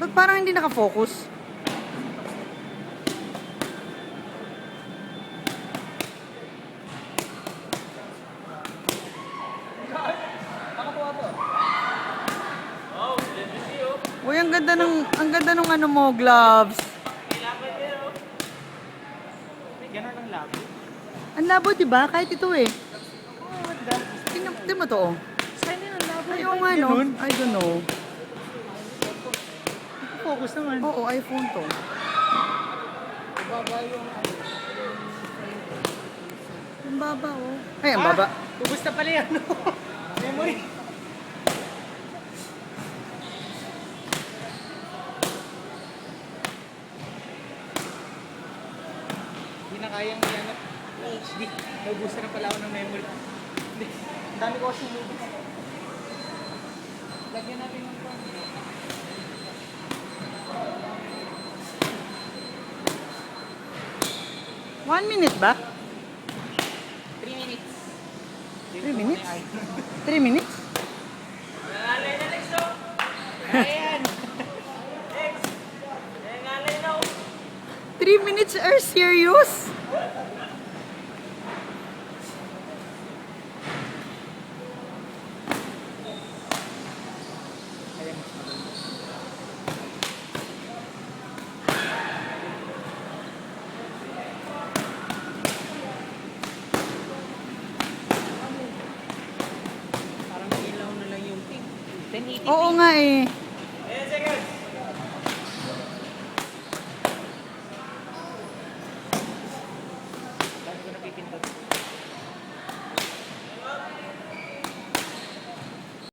Ba't parang hindi nakafocus? Uy, ang ganda nung ano mo, gloves. Ganun ang labo. Ang labo, di ba? Kahit ito eh. Tingnan mo to, oh. Saan yun ang labo? Ay, oo nga, no? I don't know. Focus naman. Oo, iPhone to. Baba yung Ang baba, oh. Ay, ang baba. Ubus na pala yan. Memory. Hindi na kayang yan. HD. Naubusan na pala ako ng memory. Hindi. Ang dami ko kasi movies. Lagyan natin ng phone. 1 minute ba? 3 minutes. 3 minutes? 3 minutes? Nangalay na Lex, oh. Ayan. Lex. Nangalay na, oh. 3 minutes? Are you serious? Parang ilaw na lang yung pink. 1080p. Oo nga eh.